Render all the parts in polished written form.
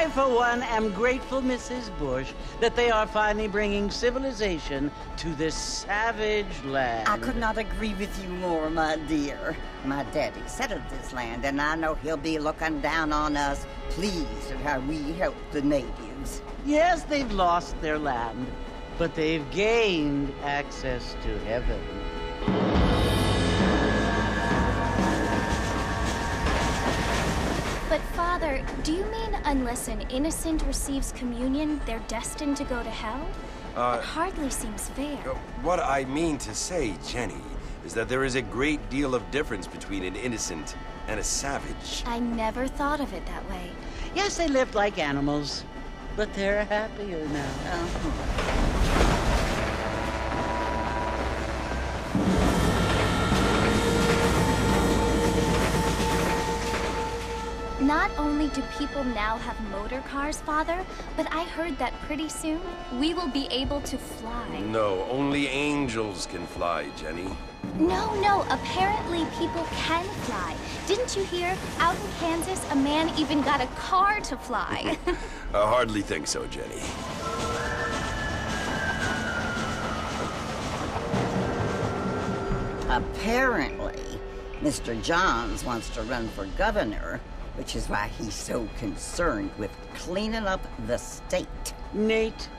I, for one, am grateful, Mrs. Bush, that they are finally bringing civilization to this savage land. I could not agree with you more, my dear. My daddy settled this land, and I know he'll be looking down on us, pleased at how we help the natives. Yes, they've lost their land, but they've gained access to heaven. But, Father, do you mean unless an innocent receives communion, they're destined to go to hell? That hardly seems fair. What I mean to say, Jenny, is that there is a great deal of difference between an innocent and a savage. I never thought of it that way. Yes, they lived like animals, but they're happier now. Not only do people now have motor cars, Father, but I heard that pretty soon we will be able to fly. No, only angels can fly, Jenny. No, apparently people can fly. Didn't you hear? Out in Kansas, a man even got a car to fly. I hardly think so, Jenny. Apparently, Mr. Johns wants to run for governor, which is why he's so concerned with cleaning up the state. Nate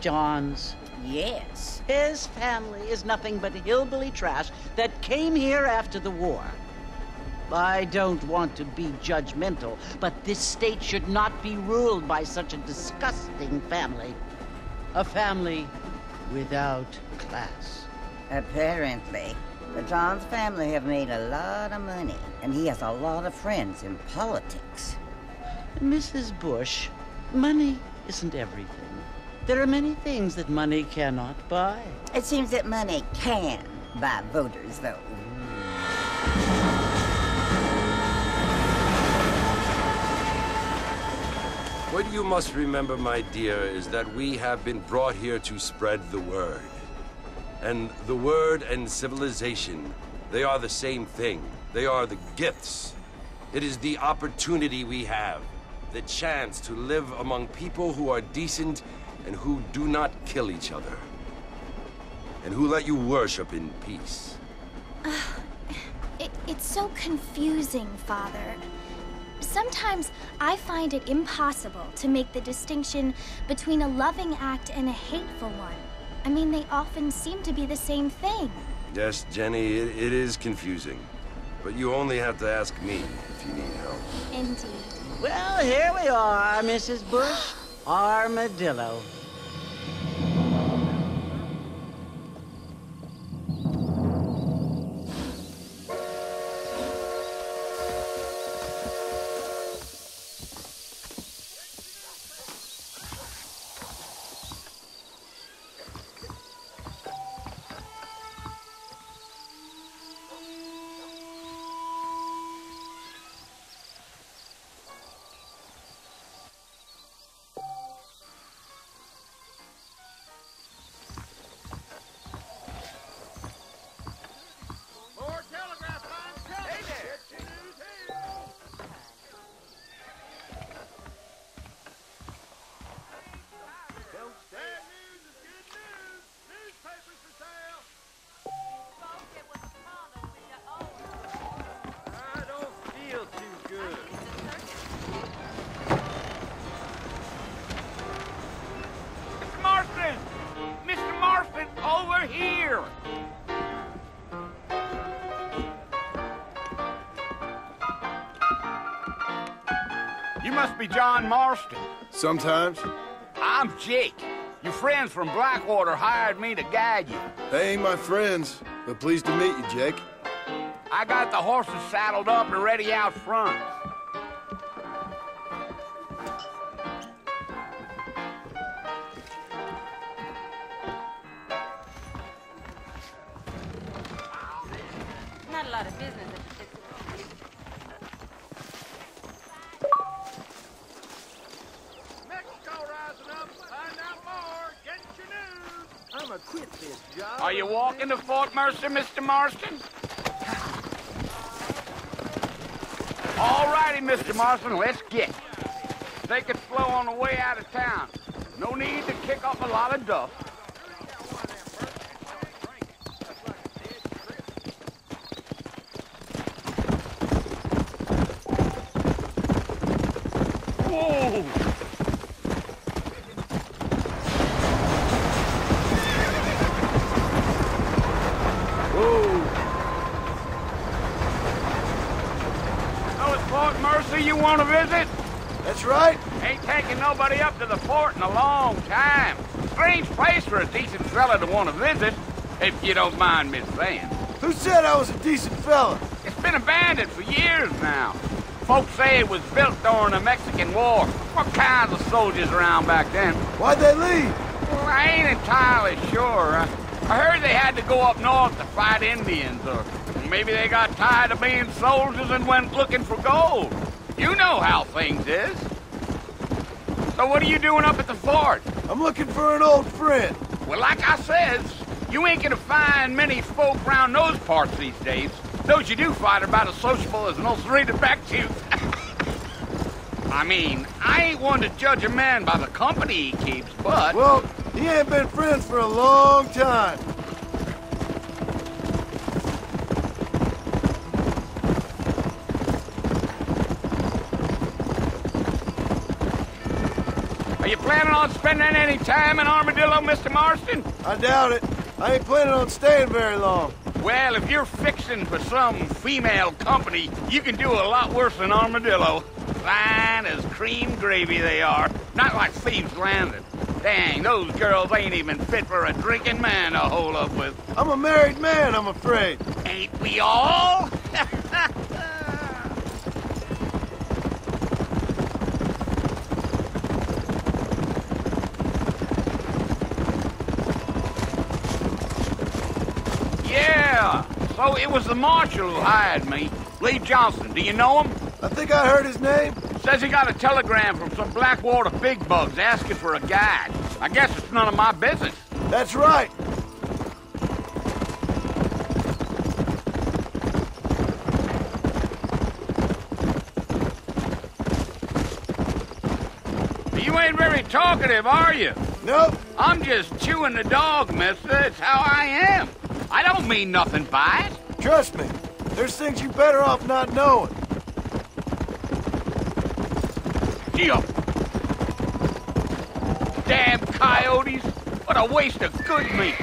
Johns. Yes. His family is nothing but hillbilly trash that came here after the war. I don't want to be judgmental, but this state should not be ruled by such a disgusting family. A family without class. Apparently. The Johns family have made a lot of money, and he has a lot of friends in politics. Mrs. Bush, money isn't everything. There are many things that money cannot buy. It seems that money can buy voters, though. What you must remember, my dear, is that we have been brought here to spread the word. And the word and civilization, they are the same thing. They are the gifts. It is the opportunity we have, the chance to live among people who are decent and who do not kill each other, and who let you worship in peace. It's so confusing, Father. Sometimes I find it impossible to make the distinction between a loving act and a hateful one. I mean, they often seem to be the same thing. Yes, Jenny, it is confusing. But you only have to ask me if you need help. Indeed. Well, here we are, Mrs. Bush. Armadillo. Here! You must be John Marston. Sometimes. I'm Jake. Your friends from Blackwater hired me to guide you. They ain't my friends, but pleased to meet you, Jake. I got the horses saddled up and ready out front. Not a lot of business. Mexico rising up. Find out more. Get your news. I'ma quit this job. Are you walking to Fort Mercer, Mr. Marston? All righty, Mr. Marston, let's get. Take it slow on the way out of town. No need to kick up a lot of dust. Whoa! Oh, it's Fort Mercy you want to visit? That's right. Ain't taking nobody up to the fort in a long time. Strange place for a decent fella to want to visit, if you don't mind me saying. Who said I was a decent fella? It's been abandoned for years now. Folks say it was built during the Mexican War. What kinds of soldiers around back then? Why'd they leave? Well, I ain't entirely sure. I heard they had to go up north to fight Indians, or maybe they got tired of being soldiers and went looking for gold. You know how things is. So what are you doing up at the fort? I'm looking for an old friend. Well, like I says, you ain't gonna find many folk round those parts these days. Those you do find are about as sociable as an ulcerated back tooth. I mean, I ain't one to judge a man by the company he keeps, but... Well, he ain't been friends for a long time. Are you planning on spending any time in Armadillo, Mr. Marston? I doubt it. I ain't planning on staying very long. Well, if you're fixing for some female company, you can do a lot worse than Armadillo. Fine as cream gravy they are. Not like Thieves' Landing. Dang, those girls ain't even fit for a drinking man to hole up with. I'm a married man, I'm afraid. Ain't we all? Yeah, so it was the marshal who hired me. Lee Johnson, do you know him? I think I heard his name. Says he got a telegram from some Blackwater big bugs asking for a guide. I guess it's none of my business. That's right. You ain't very talkative, are you? Nope. I'm just chewing the dog, mister. It's how I am. I don't mean nothing by it. Trust me. There's things you better off not knowing. Gee up. Damn coyotes. What a waste of good meat.